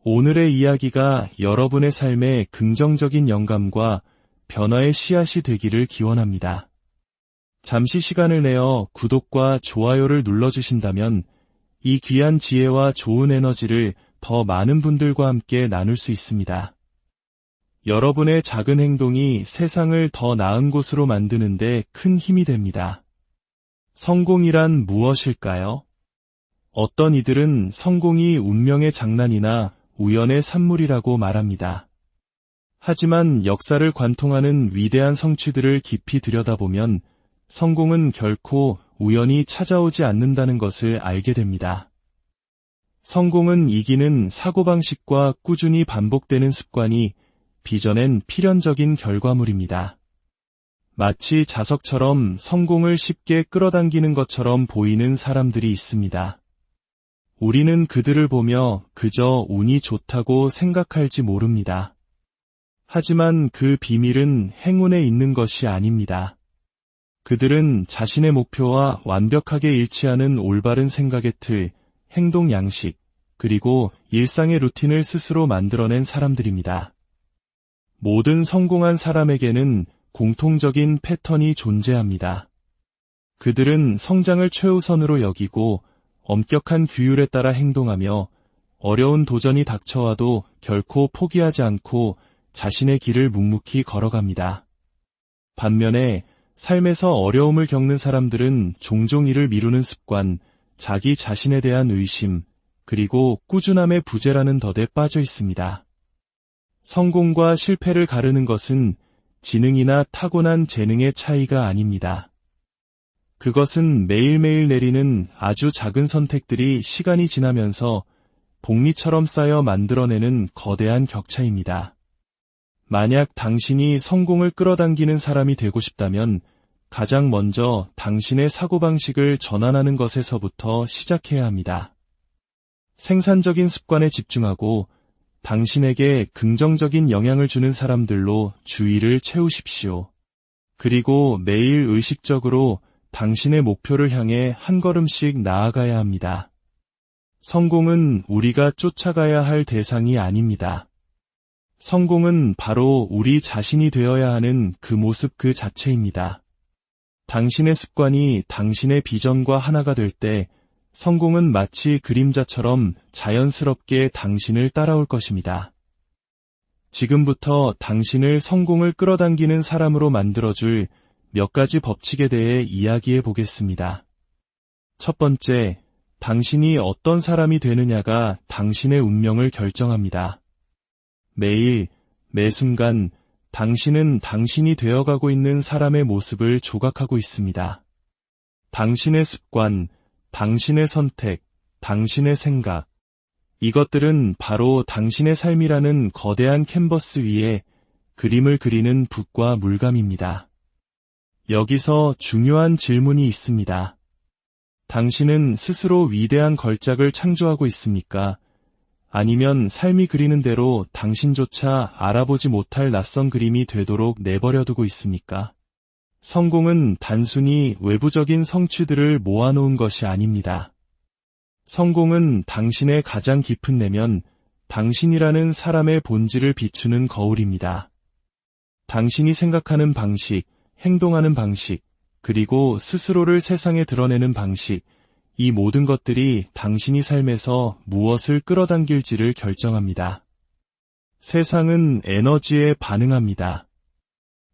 오늘의 이야기가 여러분의 삶에 긍정적인 영감과 변화의 씨앗이 되기를 기원합니다. 잠시 시간을 내어 구독과 좋아요를 눌러주신다면 이 귀한 지혜와 좋은 에너지를 더 많은 분들과 함께 나눌 수 있습니다. 여러분의 작은 행동이 세상을 더 나은 곳으로 만드는 데 큰 힘이 됩니다. 성공이란 무엇일까요? 어떤 이들은 성공이 운명의 장난이나 우연의 산물이라고 말합니다. 하지만 역사를 관통하는 위대한 성취들을 깊이 들여다보면 성공은 결코 우연히 찾아오지 않는다는 것을 알게 됩니다. 성공은 이기는 사고방식과 꾸준히 반복되는 습관이 빚어낸 필연적인 결과물입니다. 마치 자석처럼 성공을 쉽게 끌어당기는 것처럼 보이는 사람들이 있습니다. 우리는 그들을 보며 그저 운이 좋다고 생각할지 모릅니다. 하지만 그 비밀은 행운에 있는 것이 아닙니다. 그들은 자신의 목표와 완벽하게 일치하는 올바른 생각의 틀, 행동 양식, 그리고 일상의 루틴을 스스로 만들어낸 사람들입니다. 모든 성공한 사람에게는 공통적인 패턴이 존재합니다. 그들은 성장을 최우선으로 여기고 엄격한 규율에 따라 행동하며 어려운 도전이 닥쳐와도 결코 포기하지 않고 자신의 길을 묵묵히 걸어갑니다. 반면에 삶에서 어려움을 겪는 사람들은 종종 이를 미루는 습관, 자기 자신에 대한 의심, 그리고 꾸준함의 부재라는 덫에 빠져 있습니다. 성공과 실패를 가르는 것은 지능이나 타고난 재능의 차이가 아닙니다. 그것은 매일매일 내리는 아주 작은 선택들이 시간이 지나면서 복리처럼 쌓여 만들어내는 거대한 격차입니다. 만약 당신이 성공을 끌어당기는 사람이 되고 싶다면 가장 먼저 당신의 사고방식을 전환하는 것에서부터 시작해야 합니다. 생산적인 습관에 집중하고 당신에게 긍정적인 영향을 주는 사람들로 주의를 채우십시오. 그리고 매일 의식적으로 당신의 목표를 향해 한 걸음씩 나아가야 합니다. 성공은 우리가 쫓아가야 할 대상이 아닙니다. 성공은 바로 우리 자신이 되어야 하는 그 모습 그 자체입니다. 당신의 습관이 당신의 비전과 하나가 될 때 성공은 마치 그림자처럼 자연스럽게 당신을 따라올 것입니다. 지금부터 당신을 성공을 끌어당기는 사람으로 만들어줄 몇 가지 법칙에 대해 이야기해 보겠습니다. 첫 번째, 당신이 어떤 사람이 되느냐가 당신의 운명을 결정합니다. 매일, 매 순간 당신은 당신이 되어가고 있는 사람의 모습을 조각하고 있습니다. 당신의 습관, 당신의 선택, 당신의 생각, 이것들은 바로 당신의 삶이라는 거대한 캔버스 위에 그림을 그리는 붓과 물감입니다. 여기서 중요한 질문이 있습니다. 당신은 스스로 위대한 걸작을 창조하고 있습니까? 아니면 삶이 그리는 대로 당신조차 알아보지 못할 낯선 그림이 되도록 내버려두고 있습니까? 성공은 단순히 외부적인 성취들을 모아놓은 것이 아닙니다. 성공은 당신의 가장 깊은 내면, 당신이라는 사람의 본질을 비추는 거울입니다. 당신이 생각하는 방식, 행동하는 방식, 그리고 스스로를 세상에 드러내는 방식, 이 모든 것들이 당신이 삶에서 무엇을 끌어당길지를 결정합니다. 세상은 에너지에 반응합니다.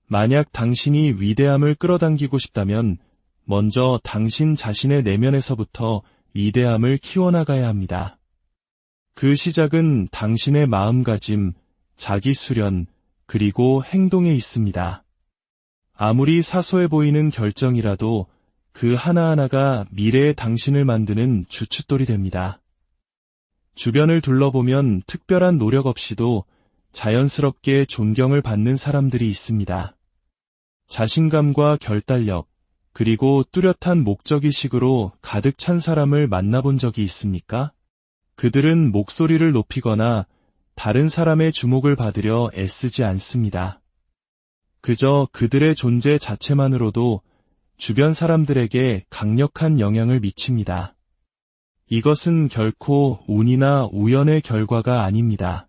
만약 당신이 위대함을 끌어당기고 싶다면 먼저 당신 자신의 내면에서부터 위대함을 키워나가야 합니다. 그 시작은 당신의 마음가짐, 자기 수련, 그리고 행동에 있습니다. 아무리 사소해 보이는 결정이라도 그 하나하나가 미래의 당신을 만드는 주춧돌이 됩니다. 주변을 둘러보면 특별한 노력 없이도 자연스럽게 존경을 받는 사람들이 있습니다. 자신감과 결단력, 그리고 뚜렷한 목적의식으로 가득 찬 사람을 만나본 적이 있습니까? 그들은 목소리를 높이거나 다른 사람의 주목을 받으려 애쓰지 않습니다. 그저 그들의 존재 자체만으로도 주변 사람들에게 강력한 영향을 미칩니다. 이것은 결코 운이나 우연의 결과가 아닙니다.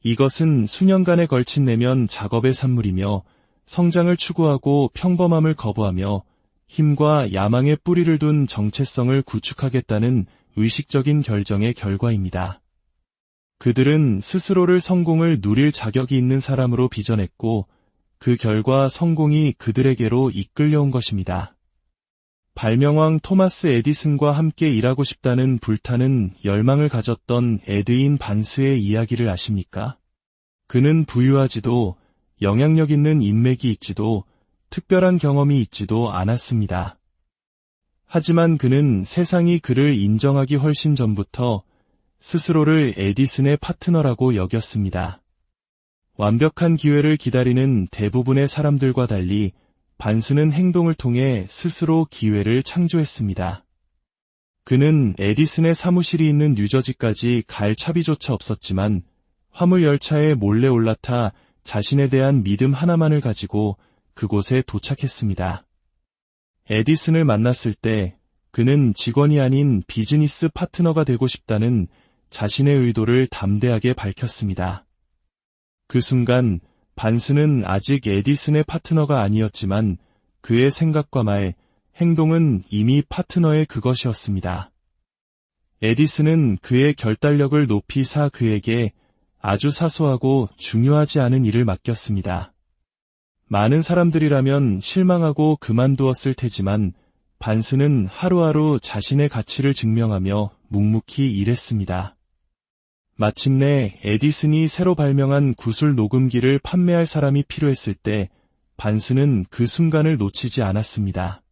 이것은 수년간에 걸친 내면 작업의 산물이며 성장을 추구하고 평범함을 거부하며 힘과 야망의 뿌리를 둔 정체성을 구축하겠다는 의식적인 결정의 결과입니다. 그들은 스스로를 성공을 누릴 자격이 있는 사람으로 빚어냈고 그 결과 성공이 그들에게로 이끌려온 것입니다. 발명왕 토마스 에디슨과 함께 일하고 싶다는 불타는 열망을 가졌던 에드윈 반스의 이야기를 아십니까? 그는 부유하지도 영향력 있는 인맥이 있지도 특별한 경험이 있지도 않았습니다. 하지만 그는 세상이 그를 인정하기 훨씬 전부터 스스로를 에디슨의 파트너라고 여겼습니다. 완벽한 기회를 기다리는 대부분의 사람들과 달리 반스는 행동을 통해 스스로 기회를 창조했습니다. 그는 에디슨의 사무실이 있는 뉴저지까지 갈 차비조차 없었지만 화물 열차에 몰래 올라타 자신에 대한 믿음 하나만을 가지고 그곳에 도착했습니다. 에디슨을 만났을 때 그는 직원이 아닌 비즈니스 파트너가 되고 싶다는 자신의 의도를 담대하게 밝혔습니다. 그 순간 반스는 아직 에디슨의 파트너가 아니었지만 그의 생각과 말, 행동은 이미 파트너의 그것이었습니다. 에디슨은 그의 결단력을 높이 사 그에게 아주 사소하고 중요하지 않은 일을 맡겼습니다. 많은 사람들이라면 실망하고 그만두었을 테지만 반스는 하루하루 자신의 가치를 증명하며 묵묵히 일했습니다. 마침내 에디슨이 새로 발명한 구슬 녹음기를 판매할 사람이 필요했을 때 반스는 그 순간을 놓치지 않았습니다.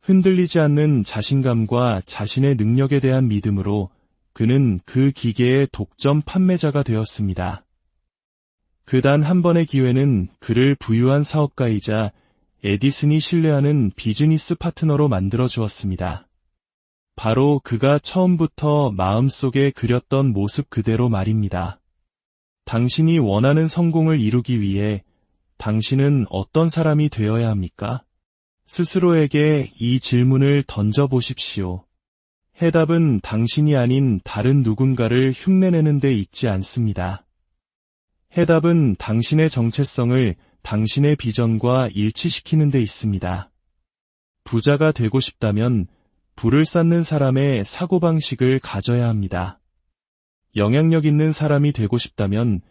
흔들리지 않는 자신감과 자신의 능력에 대한 믿음으로 그는 그 기계의 독점 판매자가 되었습니다. 그 단 한 번의 기회는 그를 부유한 사업가이자 에디슨이 신뢰하는 비즈니스 파트너로 만들어 주었습니다. 바로 그가 처음부터 마음속에 그렸던 모습 그대로 말입니다. 당신이 원하는 성공을 이루기 위해 당신은 어떤 사람이 되어야 합니까? 스스로에게 이 질문을 던져보십시오. 해답은 당신이 아닌 다른 누군가를 흉내내는 데 있지 않습니다. 해답은 당신의 정체성을 당신의 비전과 일치시키는 데 있습니다. 부자가 되고 싶다면 불을 쌓는 사람의 사고방식을 가져야 합니다. 영향력 있는 사람이 되고 싶다면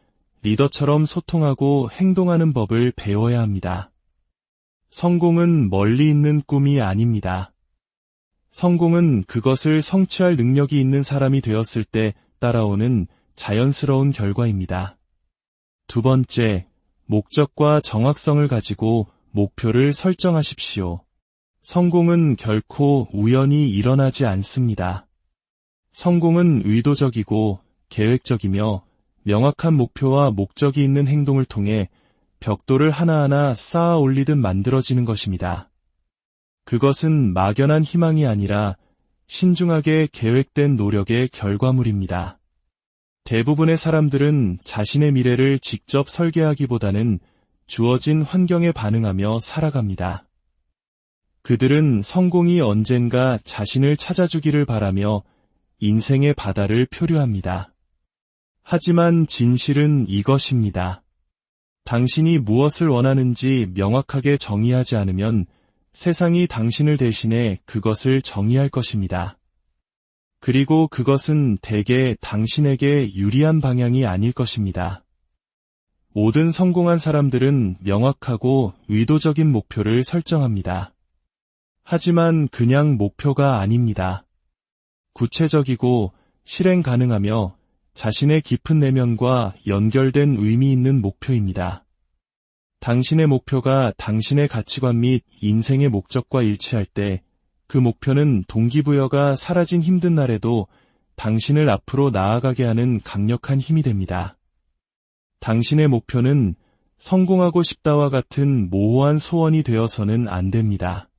리더처럼 소통하고 행동하는 법을 배워야 합니다. 성공은 멀리 있는 꿈이 아닙니다. 성공은 그것을 성취할 능력이 있는 사람이 되었을 때 따라오는 자연스러운 결과입니다. 두 번째, 목적과 정확성을 가지고 목표를 설정하십시오. 성공은 결코 우연히 일어나지 않습니다. 성공은 의도적이고 계획적이며 명확한 목표와 목적이 있는 행동을 통해 벽돌을 하나하나 쌓아 올리듯 만들어지는 것입니다. 그것은 막연한 희망이 아니라 신중하게 계획된 노력의 결과물입니다. 대부분의 사람들은 자신의 미래를 직접 설계하기보다는 주어진 환경에 반응하며 살아갑니다. 그들은 성공이 언젠가 자신을 찾아주기를 바라며 인생의 바다를 표류합니다. 하지만 진실은 이것입니다. 당신이 무엇을 원하는지 명확하게 정의하지 않으면 세상이 당신을 대신해 그것을 정의할 것입니다. 그리고 그것은 대개 당신에게 유리한 방향이 아닐 것입니다. 모든 성공한 사람들은 명확하고 의도적인 목표를 설정합니다. 하지만 그냥 목표가 아닙니다. 구체적이고 실행 가능하며 자신의 깊은 내면과 연결된 의미 있는 목표입니다. 당신의 목표가 당신의 가치관 및 인생의 목적과 일치할 때 그 목표는 동기부여가 사라진 힘든 날에도 당신을 앞으로 나아가게 하는 강력한 힘이 됩니다. 당신의 목표는 성공하고 싶다와 같은 모호한 소원이 되어서는 안 됩니다.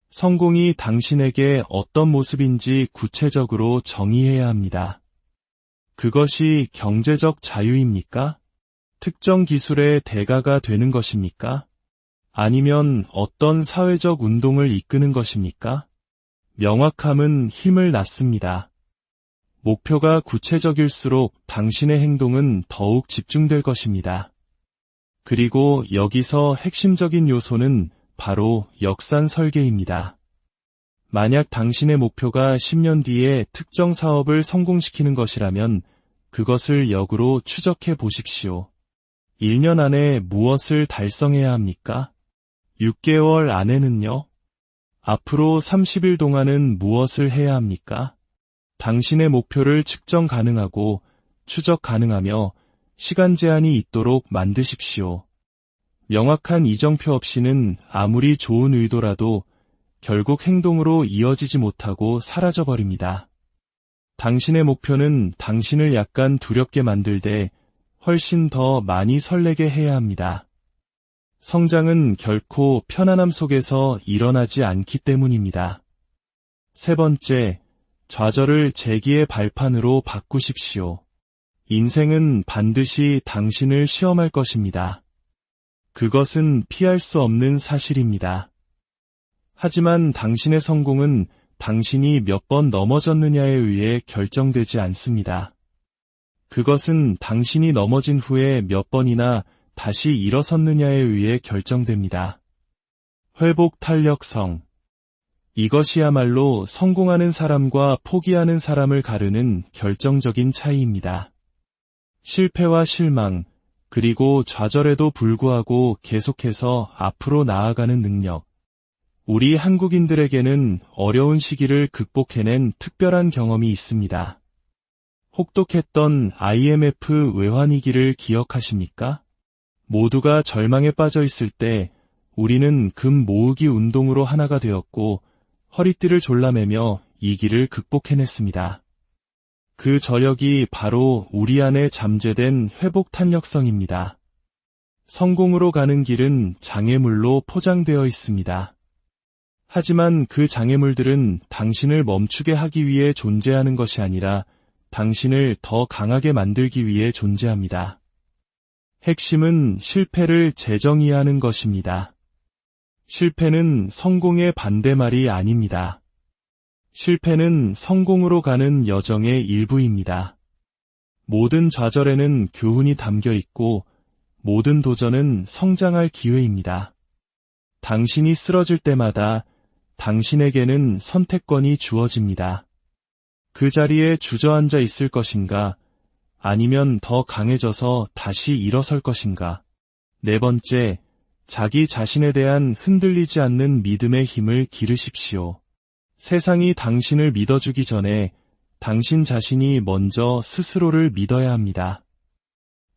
성공이 당신에게 어떤 모습인지 구체적으로 정의해야 합니다. 그것이 경제적 자유입니까? 특정 기술의 대가가 되는 것입니까? 아니면 어떤 사회적 운동을 이끄는 것입니까? 명확함은 힘을 낳습니다. 목표가 구체적일수록 당신의 행동은 더욱 집중될 것입니다. 그리고 여기서 핵심적인 요소는 바로 역산 설계입니다. 만약 당신의 목표가 10년 뒤에 특정 사업을 성공시키는 것이라면 그것을 역으로 추적해 보십시오. 1년 안에 무엇을 달성해야 합니까? 6개월 안에는요? 앞으로 30일 동안은 무엇을 해야 합니까? 당신의 목표를 측정 가능하고 추적 가능하며 시간 제한이 있도록 만드십시오. 명확한 이정표 없이는 아무리 좋은 의도라도 결국 행동으로 이어지지 못하고 사라져버립니다. 당신의 목표는 당신을 약간 두렵게 만들되 훨씬 더 많이 설레게 해야 합니다. 성장은 결코 편안함 속에서 일어나지 않기 때문입니다. 세 번째, 좌절을 재기의 발판으로 바꾸십시오. 인생은 반드시 당신을 시험할 것입니다. 그것은 피할 수 없는 사실입니다. 하지만 당신의 성공은 당신이 몇 번 넘어졌느냐에 의해 결정되지 않습니다. 그것은 당신이 넘어진 후에 몇 번이나 다시 일어섰느냐에 의해 결정됩니다. 회복 탄력성. 이것이야말로 성공하는 사람과 포기하는 사람을 가르는 결정적인 차이입니다. 실패와 실망, 그리고 좌절에도 불구하고 계속해서 앞으로 나아가는 능력. 우리 한국인들에게는 어려운 시기를 극복해낸 특별한 경험이 있습니다. 혹독했던 IMF 외환위기를 기억하십니까? 모두가 절망에 빠져 있을 때 우리는 금 모으기 운동으로 하나가 되었고 허리띠를 졸라매며 이 길을 극복해냈습니다. 그 저력이 바로 우리 안에 잠재된 회복 탄력성입니다. 성공으로 가는 길은 장애물로 포장되어 있습니다. 하지만 그 장애물들은 당신을 멈추게 하기 위해 존재하는 것이 아니라 당신을 더 강하게 만들기 위해 존재합니다. 핵심은 실패를 재정의하는 것입니다. 실패는 성공의 반대말이 아닙니다. 실패는 성공으로 가는 여정의 일부입니다. 모든 좌절에는 교훈이 담겨 있고 모든 도전은 성장할 기회입니다. 당신이 쓰러질 때마다 당신에게는 선택권이 주어집니다. 그 자리에 주저앉아 있을 것인가, 아니면 더 강해져서 다시 일어설 것인가. 네 번째, 자기 자신에 대한 흔들리지 않는 믿음의 힘을 기르십시오. 세상이 당신을 믿어주기 전에 당신 자신이 먼저 스스로를 믿어야 합니다.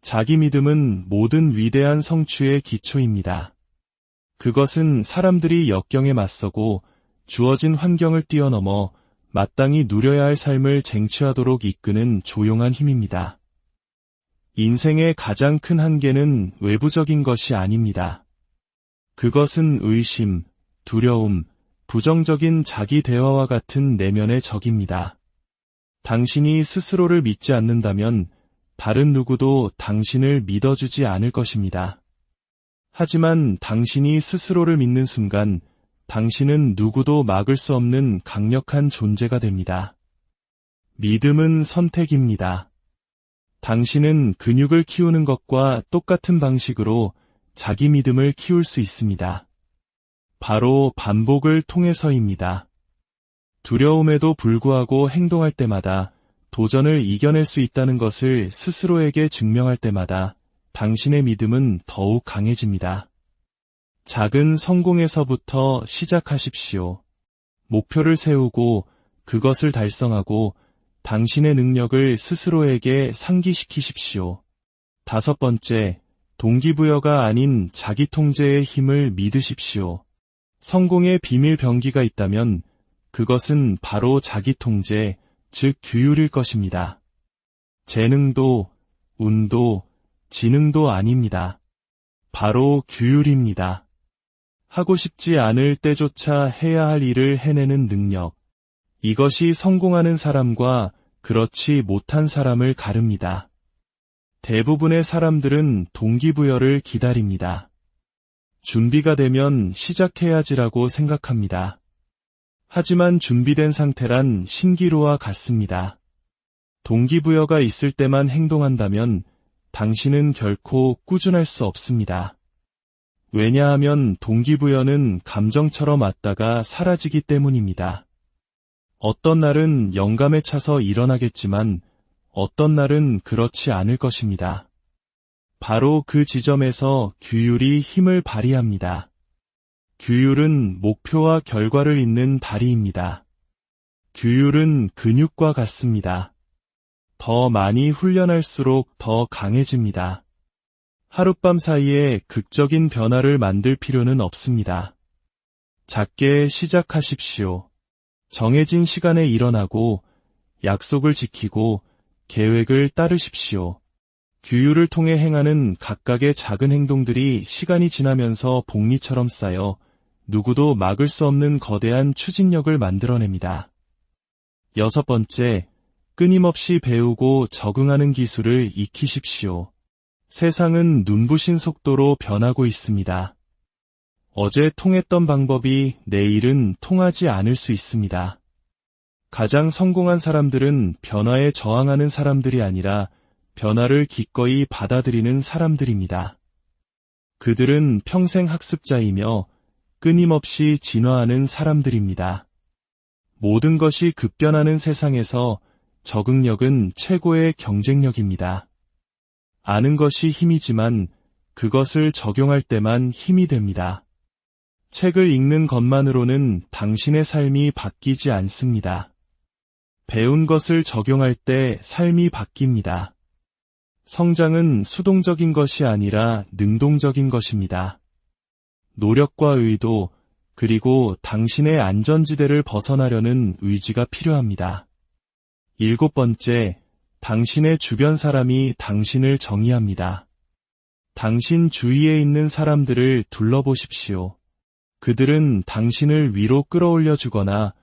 자기 믿음은 모든 위대한 성취의 기초입니다. 그것은 사람들이 역경에 맞서고 주어진 환경을 뛰어넘어 마땅히 누려야 할 삶을 쟁취하도록 이끄는 조용한 힘입니다. 인생의 가장 큰 한계는 외부적인 것이 아닙니다. 그것은 의심, 두려움, 부정적인 자기 대화와 같은 내면의 적입니다. 당신이 스스로를 믿지 않는다면 다른 누구도 당신을 믿어주지 않을 것입니다. 하지만 당신이 스스로를 믿는 순간 당신은 누구도 막을 수 없는 강력한 존재가 됩니다. 믿음은 선택입니다. 당신은 근육을 키우는 것과 똑같은 방식으로 자기 믿음을 키울 수 있습니다. 바로 반복을 통해서입니다. 두려움에도 불구하고 행동할 때마다, 도전을 이겨낼 수 있다는 것을 스스로에게 증명할 때마다 당신의 믿음은 더욱 강해집니다. 작은 성공에서부터 시작하십시오. 목표를 세우고 그것을 달성하고 당신의 능력을 스스로에게 상기시키십시오. 다섯 번째, 동기부여가 아닌 자기 통제의 힘을 믿으십시오. 성공의 비밀 병기가 있다면 그것은 바로 자기 통제, 즉 규율일 것입니다. 재능도, 운도, 지능도 아닙니다. 바로 규율입니다. 하고 싶지 않을 때조차 해야 할 일을 해내는 능력. 이것이 성공하는 사람과 그렇지 못한 사람을 가릅니다. 대부분의 사람들은 동기부여를 기다립니다. 준비가 되면 시작해야지라고 생각합니다. 하지만 준비된 상태란 신기루와 같습니다. 동기부여가 있을 때만 행동한다면 당신은 결코 꾸준할 수 없습니다. 왜냐하면 동기부여는 감정처럼 왔다가 사라지기 때문입니다. 어떤 날은 영감에 차서 일어나겠지만 어떤 날은 그렇지 않을 것입니다. 바로 그 지점에서 규율이 힘을 발휘합니다. 규율은 목표와 결과를 잇는 다리입니다. 규율은 근육과 같습니다. 더 많이 훈련할수록 더 강해집니다. 하룻밤 사이에 극적인 변화를 만들 필요는 없습니다. 작게 시작하십시오. 정해진 시간에 일어나고 약속을 지키고 계획을 따르십시오. 규율을 통해 행하는 각각의 작은 행동들이 시간이 지나면서 복리처럼 쌓여 누구도 막을 수 없는 거대한 추진력을 만들어냅니다. 6번째, 끊임없이 배우고 적응하는 기술을 익히십시오. 세상은 눈부신 속도로 변하고 있습니다. 어제 통했던 방법이 내일은 통하지 않을 수 있습니다. 가장 성공한 사람들은 변화에 저항하는 사람들이 아니라 변화를 기꺼이 받아들이는 사람들입니다. 그들은 평생 학습자이며 끊임없이 진화하는 사람들입니다. 모든 것이 급변하는 세상에서 적응력은 최고의 경쟁력입니다. 아는 것이 힘이지만 그것을 적용할 때만 힘이 됩니다. 책을 읽는 것만으로는 당신의 삶이 바뀌지 않습니다. 배운 것을 적용할 때 삶이 바뀝니다. 성장은 수동적인 것이 아니라 능동적인 것입니다. 노력과 의도, 그리고 당신의 안전지대를 벗어나려는 의지가 필요합니다. 7번째, 당신의 주변 사람이 당신을 정의합니다. 당신 주위에 있는 사람들을 둘러보십시오. 그들은 당신을 위로 끌어올려 주거나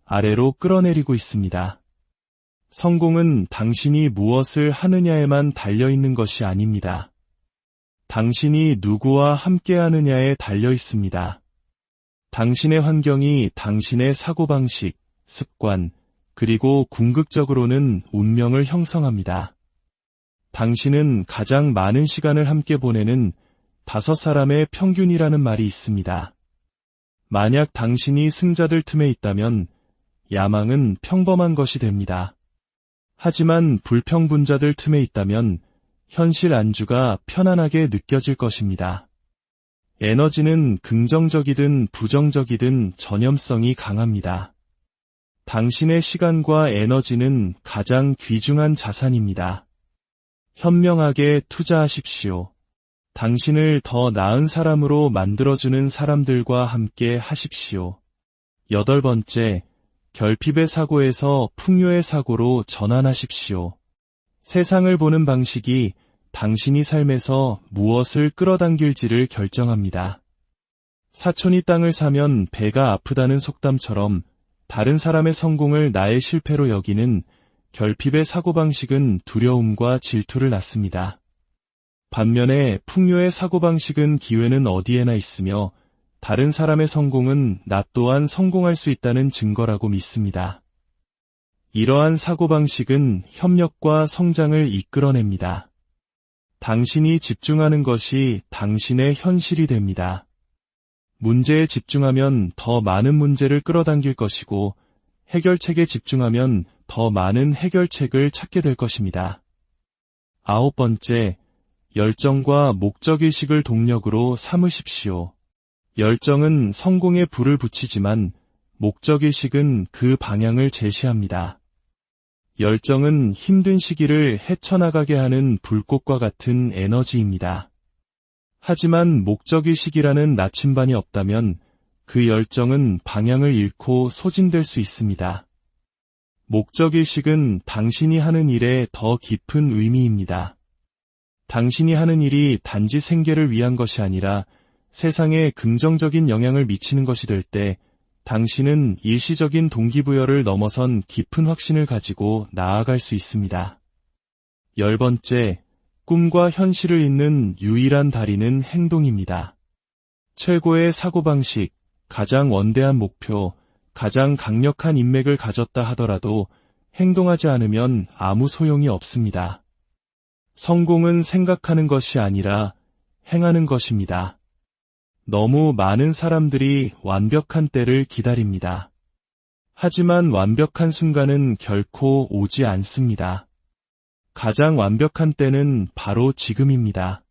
아래로 끌어내리고 있습니다. 성공은 당신이 무엇을 하느냐에만 달려있는 것이 아닙니다. 당신이 누구와 함께하느냐에 달려 있습니다. 당신의 환경이 당신의 사고방식, 습관, 그리고 궁극적으로는 운명을 형성합니다. 당신은 가장 많은 시간을 함께 보내는 5사람의 평균이라는 말이 있습니다. 만약 당신이 승자들 틈에 있다면 야망은 평범한 것이 됩니다. 하지만 불평분자들 틈에 있다면 현실 안주가 편안하게 느껴질 것입니다. 에너지는 긍정적이든 부정적이든 전염성이 강합니다. 당신의 시간과 에너지는 가장 귀중한 자산입니다. 현명하게 투자하십시오. 당신을 더 나은 사람으로 만들어주는 사람들과 함께 하십시오. 8번째, 결핍의 사고에서 풍요의 사고로 전환하십시오. 세상을 보는 방식이 당신이 삶에서 무엇을 끌어당길지를 결정합니다. 사촌이 땅을 사면 배가 아프다는 속담처럼 다른 사람의 성공을 나의 실패로 여기는 결핍의 사고방식은 두려움과 질투를 낳습니다. 반면에 풍요의 사고방식은 기회는 어디에나 있으며 다른 사람의 성공은 나 또한 성공할 수 있다는 증거라고 믿습니다. 이러한 사고방식은 협력과 성장을 이끌어냅니다. 당신이 집중하는 것이 당신의 현실이 됩니다. 문제에 집중하면 더 많은 문제를 끌어당길 것이고 해결책에 집중하면 더 많은 해결책을 찾게 될 것입니다. 9번째, 열정과 목적의식을 동력으로 삼으십시오. 열정은 성공에 불을 붙이지만 목적의식은 그 방향을 제시합니다. 열정은 힘든 시기를 헤쳐나가게 하는 불꽃과 같은 에너지입니다. 하지만 목적의식이라는 나침반이 없다면 그 열정은 방향을 잃고 소진될 수 있습니다. 목적의식은 당신이 하는 일에 더 깊은 의미입니다. 당신이 하는 일이 단지 생계를 위한 것이 아니라 세상에 긍정적인 영향을 미치는 것이 될 때 당신은 일시적인 동기부여를 넘어선 깊은 확신을 가지고 나아갈 수 있습니다. 10번째, 꿈과 현실을 잇는 유일한 다리는 행동입니다. 최고의 사고방식, 가장 원대한 목표, 가장 강력한 인맥을 가졌다 하더라도 행동하지 않으면 아무 소용이 없습니다. 성공은 생각하는 것이 아니라 행하는 것입니다. 너무 많은 사람들이 완벽한 때를 기다립니다. 하지만 완벽한 순간은 결코 오지 않습니다. 가장 완벽한 때는 바로 지금입니다.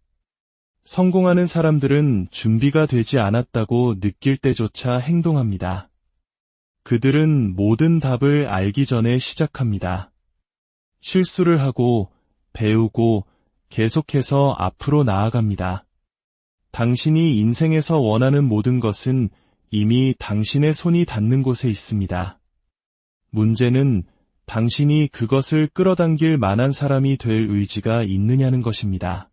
성공하는 사람들은 준비가 되지 않았다고 느낄 때조차 행동합니다. 그들은 모든 답을 알기 전에 시작합니다. 실수를 하고 배우고 계속해서 앞으로 나아갑니다. 당신이 인생에서 원하는 모든 것은 이미 당신의 손이 닿는 곳에 있습니다. 문제는 당신이 그것을 끌어당길 만한 사람이 될 의지가 있느냐는 것입니다.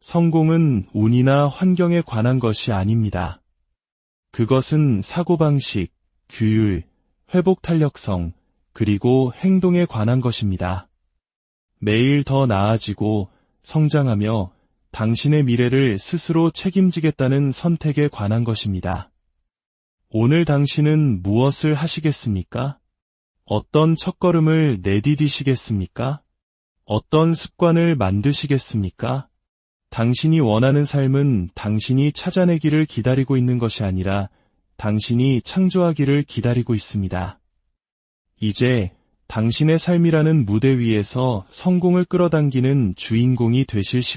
성공은 운이나 환경에 관한 것이 아닙니다. 그것은 사고방식, 규율, 회복 탄력성, 그리고 행동에 관한 것입니다. 매일 더 나아지고 성장하며 당신의 미래를 스스로 책임지겠다는 선택에 관한 것입니다. 오늘 당신은 무엇을 하시겠습니까? 어떤 첫걸음을 내디디시겠습니까? 어떤 습관을 만드시겠습니까? 당신이 원하는 삶은 당신이 찾아내기를 기다리고 있는 것이 아니라 당신이 창조하기를 기다리고 있습니다. 이제 당신의 삶이라는 무대 위에서 성공을 끌어당기는 주인공이 되실 시간입니다.